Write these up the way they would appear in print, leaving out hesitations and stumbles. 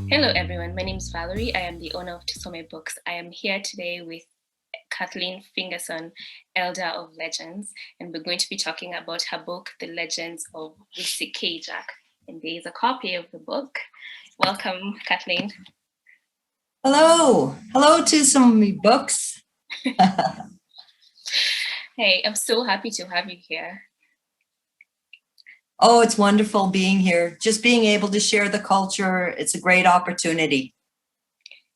Hello everyone, my name is Valerie. I am the owner of Tusome Books. I am here today with Kathleen Fingarsen, Elder of Legends, and we're going to be talking about her book, The Legends of Weesakayjak. And there is a copy of the book. Welcome, Kathleen. Hello. Hello, Tusome Books. Hey, I'm so happy to have you here. Oh, it's wonderful being here. Just being able to share the culture, it's a great opportunity.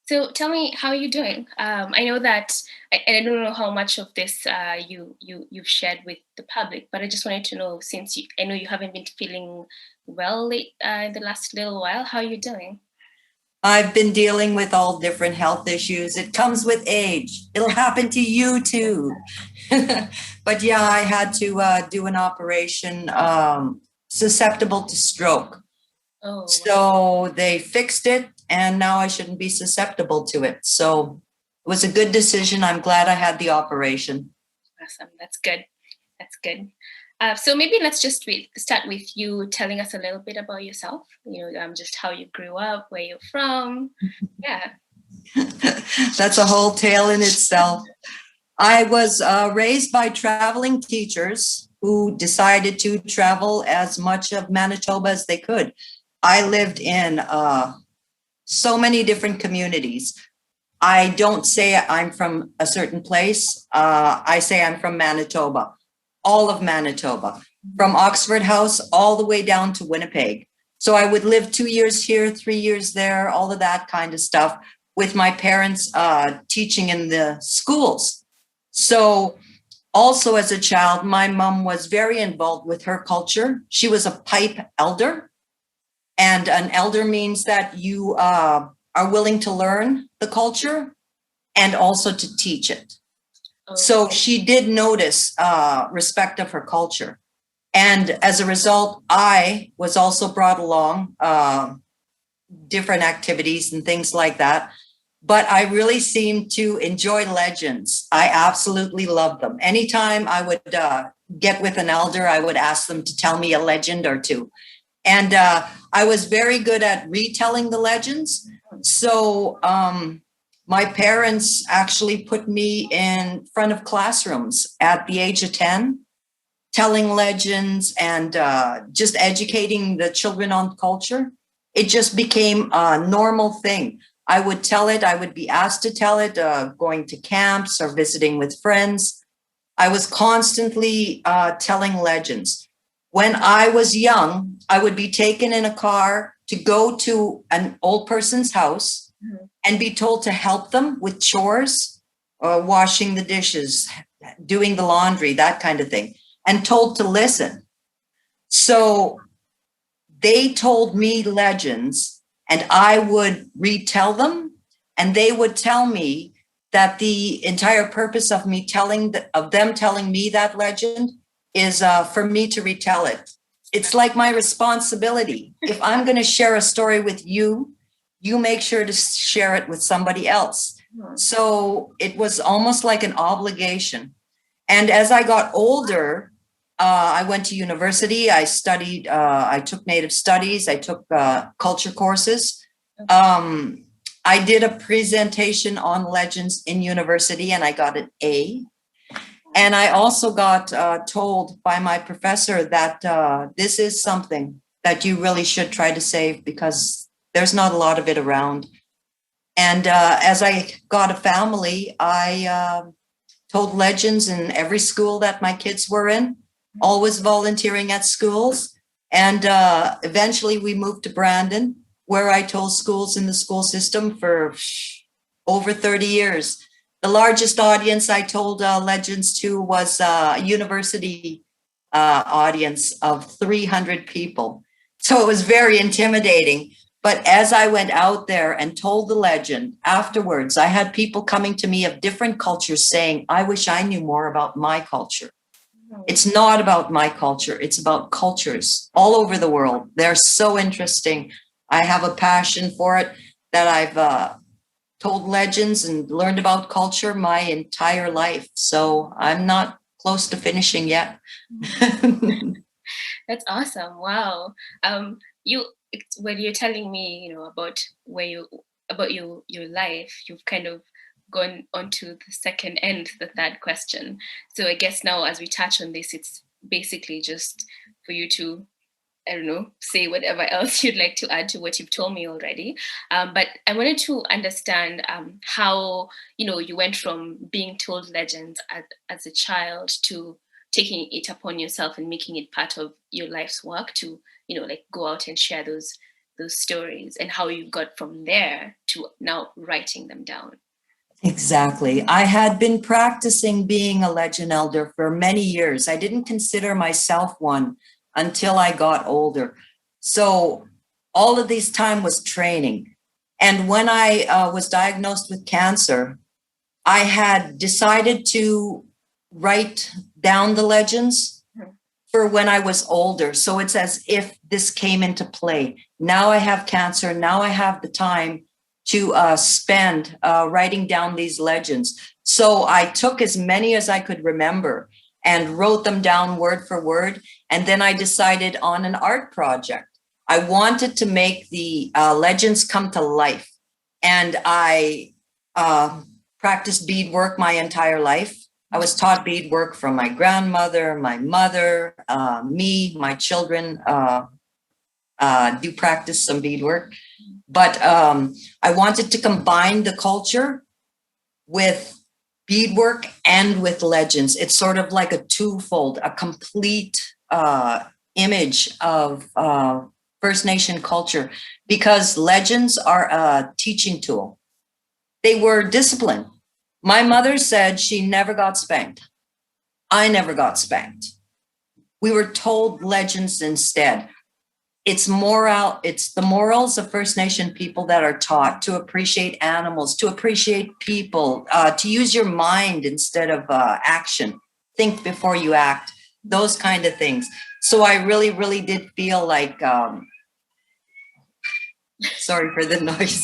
So tell me, how are you doing? I know that I don't know how much of this you've shared with the public, but I just wanted to know, since I know you haven't been feeling well in the last little while, how are you doing? I've been dealing with all different health issues. It comes with age. It'll happen to you too. But yeah, I had to do an operation susceptible to stroke. Oh, wow. So they fixed it, and now I shouldn't be susceptible to it. So it was a good decision. I'm glad I had the operation. Awesome. That's good. That's good. So maybe let's just start with you telling us a little bit about yourself. Just how you grew up, where you're from. Yeah. That's a whole tale in itself. I was raised by traveling teachers who decided to travel as much of Manitoba as they could. I lived in so many different communities. I don't say I'm from a certain place. I say I'm from Manitoba, all of Manitoba, from Oxford House all the way down to Winnipeg. So I would live 2 years here, 3 years there, all of that kind of stuff, with my parents teaching in the schools. So also as a child, my mom was very involved with her culture. She was a pipe elder. And an elder means that you are willing to learn the culture and also to teach it. So she did notice respect of her culture. And as a result, I was also brought along different activities and things like that. But I really seemed to enjoy legends. I absolutely loved them. Anytime I would get with an elder, I would ask them to tell me a legend or two. And I was very good at retelling the legends. So my parents actually put me in front of classrooms at the age of 10, telling legends and just educating the children on culture. It just became a normal thing. I would tell it, I would be asked to tell it, going to camps or visiting with friends. I was constantly telling legends. When I was young, I would be taken in a car to go to an old person's house and be told to help them with chores, washing the dishes, doing the laundry, that kind of thing, and told to listen. So they told me legends, and I would retell them, and they would tell me that the entire purpose of them telling me that legend is for me to retell it. It's like my responsibility. If I'm going to share a story with you, you make sure to share it with somebody else. So it was almost like an obligation. And as I got older, I went to university. I studied, I took Native Studies. I took culture courses. I did a presentation on legends in university, and I got an A. And I also got told by my professor that this is something that you really should try to save because there's not a lot of it around. And as I got a family, I told legends in every school that my kids were in, always volunteering at schools. And eventually we moved to Brandon, where I told schools in the school system for over 30 years. The largest audience I told legends to was a university audience of 300 people. So it was very intimidating. But as I went out there and told the legend afterwards, I had people coming to me of different cultures saying, I wish I knew more about my culture. It's not about my culture. It's about cultures all over the world. They're so interesting. I have a passion for it that I've told legends and learned about culture my entire life. So I'm not close to finishing yet. That's awesome. Wow. You when you're telling me, about your life, you've kind of gone on to the second and the third question. So I guess now, as we touch on this, it's basically just for you to, I don't know, say whatever else you'd like to add to what you've told me already. But I wanted to understand how, you went from being told legends as a child to taking it upon yourself and making it part of your life's work to, like go out and share those stories, and how you got from there to now writing them down. Exactly. I had been practicing being a legend elder for many years. I didn't consider myself one until I got older. So all of this time was training. And when I was diagnosed with cancer, I had decided to write down the legends for when I was older. So it's as if this came into play. Now I have cancer. Now I have the time to spend writing down these legends. So I took as many as I could remember and wrote them down word for word. And then I decided on an art project. I wanted to make the legends come to life. And I practiced beadwork my entire life. I was taught beadwork from my grandmother, my mother, me, my children do practice some beadwork. But I wanted to combine the culture with beadwork and with legends. It's sort of like a twofold, a complete image of First Nation culture, because legends are a teaching tool. They were disciplined. My mother said she never got spanked. I never got spanked. We were told legends instead. It's the morals of First Nation people that are taught to appreciate animals, to appreciate people, to use your mind instead of action. Think before you act, those kind of things. So I really, really did feel like, sorry for the noise.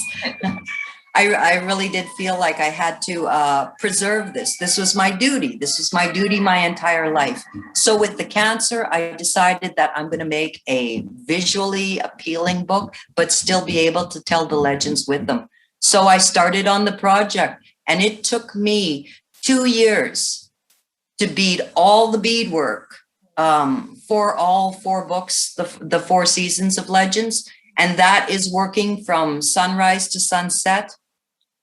I really did feel like I had to preserve this. This was my duty. This was my duty my entire life. So with the cancer, I decided that I'm going to make a visually appealing book, but still be able to tell the legends with them. So I started on the project, and it took me 2 years to bead all the beadwork for all 4 books, the 4 seasons of Legends. And that is working from sunrise to sunset.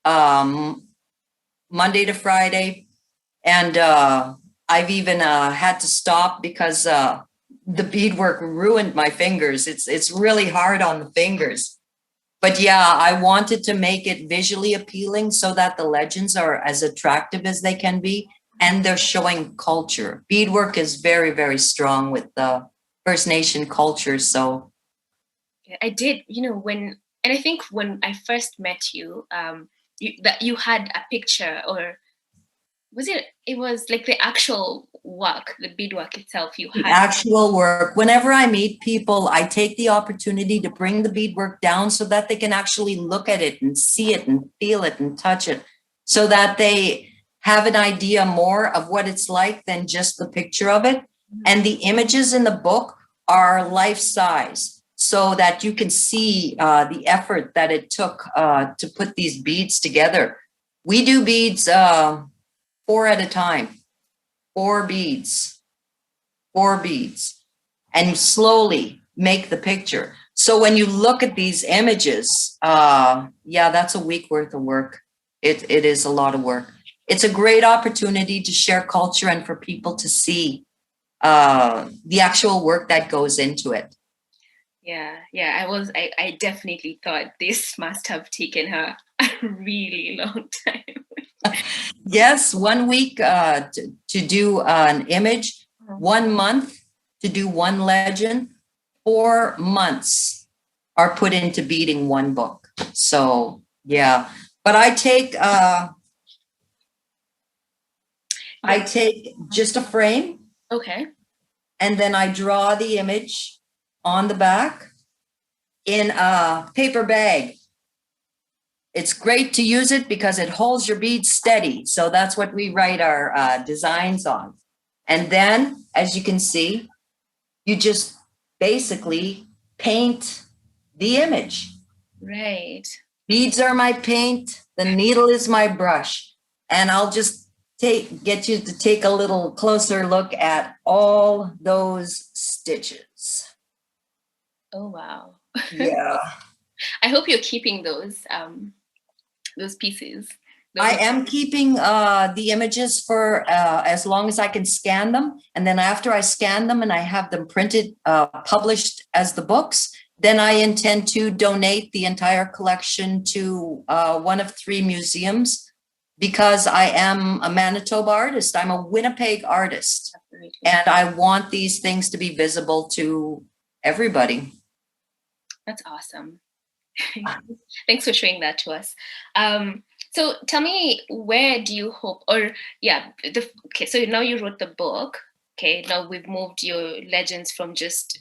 Monday to Friday. And I've even had to stop because the beadwork ruined my fingers. It's really hard on the fingers. But yeah, I wanted to make it visually appealing so that the legends are as attractive as they can be, and they're showing culture. Beadwork is very, very strong with the First Nation culture. So I did, and I think when I first met you, that you had a picture, or it was like the actual work, the beadwork itself you had. The actual work. Whenever I meet people, I take the opportunity to bring the beadwork down so that they can actually look at it and see it and feel it and touch it, so that they have an idea more of what it's like than just the picture of it. And the images in the book are life size, so that you can see the effort that it took to put these beads together. We do beads 4 at a time, 4 beads, and slowly make the picture. So when you look at these images, yeah, that's a week worth of work. It is a lot of work. It's a great opportunity to share culture and for people to see the actual work that goes into it. Yeah, I definitely thought this must have taken her a really long time. Yes, 1 week to do an image, 1 month to do 1 legend, 4 months are put into beading 1 book. So yeah, but I take just a frame. Okay. And then I draw the image on the back in a paper bag. It's great to use it because it holds your beads steady. So that's what we write our designs on. And then, as you can see, you just basically paint the image. Right. Beads are my paint. The needle is my brush. And I'll just get you to take a little closer look at all those stitches. Oh, wow. Yeah. I hope you're keeping those pieces. I am keeping the images for as long as I can scan them. And then after I scan them and I have them printed, published as the books, then I intend to donate the entire collection to one of 3 museums because I am a Manitoba artist. I'm a Winnipeg artist. Absolutely. And I want these things to be visible to everybody. That's awesome. Thanks for sharing that to us. So tell me, where do you hope, okay, so now you wrote the book. Okay, now we've moved your legends from just,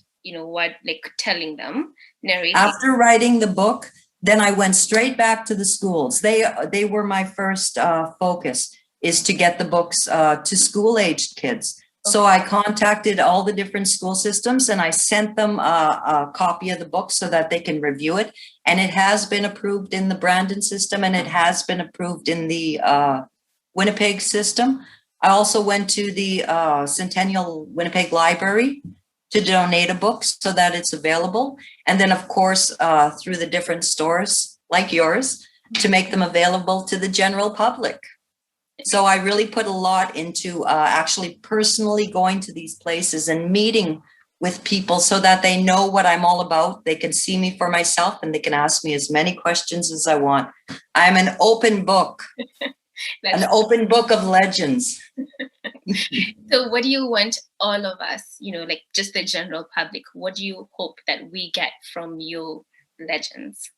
telling them, narrating. After writing the book, then I went straight back to the schools. They were my first focus, is to get the books to school-aged kids. Okay. So I contacted all the different school systems and I sent them a copy of the book so that they can review it. And it has been approved in the Brandon system and it has been approved in the Winnipeg system. I also went to the Centennial Winnipeg Library to donate a book so that it's available. And then, of course, through the different stores like yours to make them available to the general public. So I really put a lot into actually personally going to these places and meeting with people so that they know what I'm all about. They can see me for myself and they can ask me as many questions as I want. I'm an open book, an open book of legends. So what do you want all of us, just the general public, what do you hope that we get from your legends,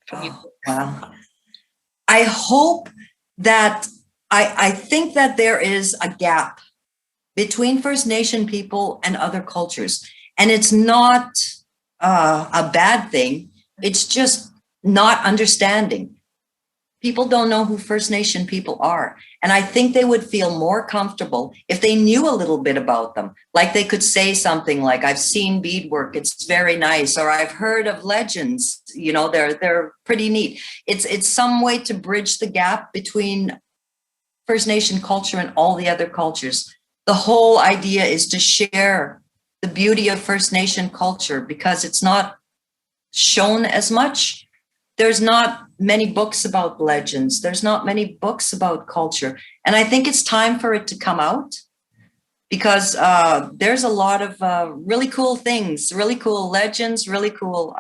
from your books? Wow. I hope that I think that there is a gap between First Nation people and other cultures. And it's not a bad thing. It's just not understanding. People don't know who First Nation people are. And I think they would feel more comfortable if they knew a little bit about them. Like they could say something like, I've seen beadwork, it's very nice. Or I've heard of legends, they're pretty neat. It's some way to bridge the gap between First Nation culture and all the other cultures. The whole idea is to share the beauty of First Nation culture because it's not shown as much. There's not many books about legends. There's not many books about culture. And I think it's time for it to come out because there's a lot of really cool things, really cool legends, really cool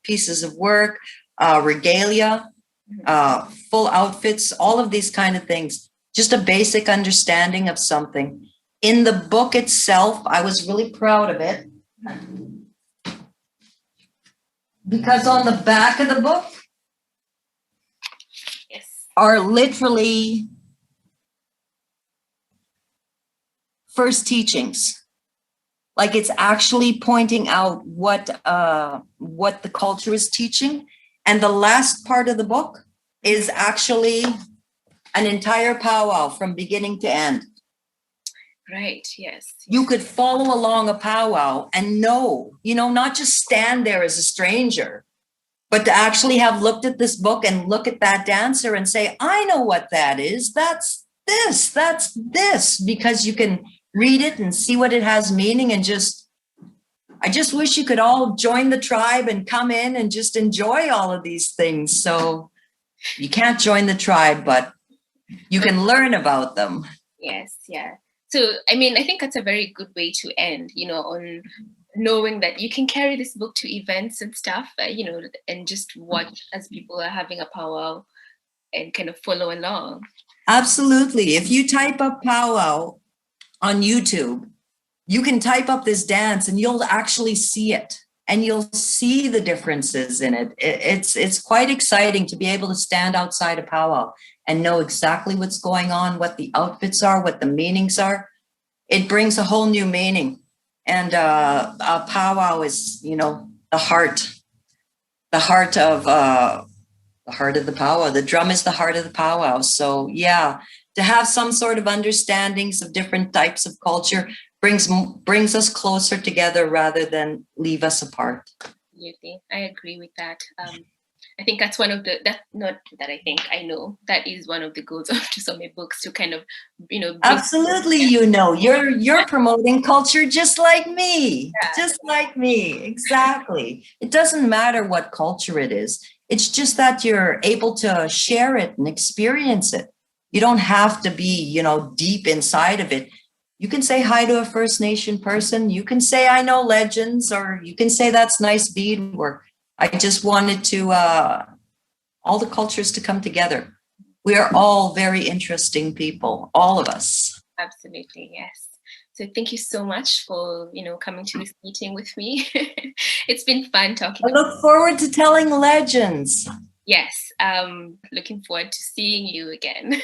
pieces of work, regalia, full outfits, all of these kind of things. Just a basic understanding of something. In the book itself, I was really proud of it because on the back of the book are literally first teachings. Like it's actually pointing out what the culture is teaching. And the last part of the book is actually an entire powwow from beginning to end. Right, yes. You could follow along a powwow and know, not just stand there as a stranger, but to actually have looked at this book and look at that dancer and say, I know what that is. That's this, because you can read it and see what it has meaning and I just wish you could all join the tribe and come in and just enjoy all of these things. So you can't join the tribe, but you can learn about them. Yes, yeah. So, I think that's a very good way to end, on knowing that you can carry this book to events and stuff, and just watch as people are having a powwow and kind of follow along. Absolutely. If you type up powwow on YouTube, you can type up this dance and you'll actually see it and you'll see the differences in it. It's quite exciting to be able to stand outside a powwow and know exactly what's going on, what the outfits are, what the meanings are. It brings a whole new meaning. And a powwow is, the heart of the powwow. The drum is the heart of the powwow. So yeah, to have some sort of understandings of different types of culture brings us closer together rather than leave us apart. Absolutely. I agree with that. I think that's one of the, that not that I think, I know that is one of the goals of Tusome Books, to kind of, bring Absolutely, you're promoting culture just like me. Just like me. Exactly. It doesn't matter what culture it is. It's just that you're able to share it and experience it. You don't have to be, deep inside of it. You can say hi to a First Nation person. You can say, I know legends, or you can say that's nice beadwork. I just wanted to all the cultures to come together. We are all very interesting people, all of us. Absolutely, yes. So thank you so much for, coming to this meeting with me. It's been fun talking. I look forward to telling legends. Yes, looking forward to seeing you again.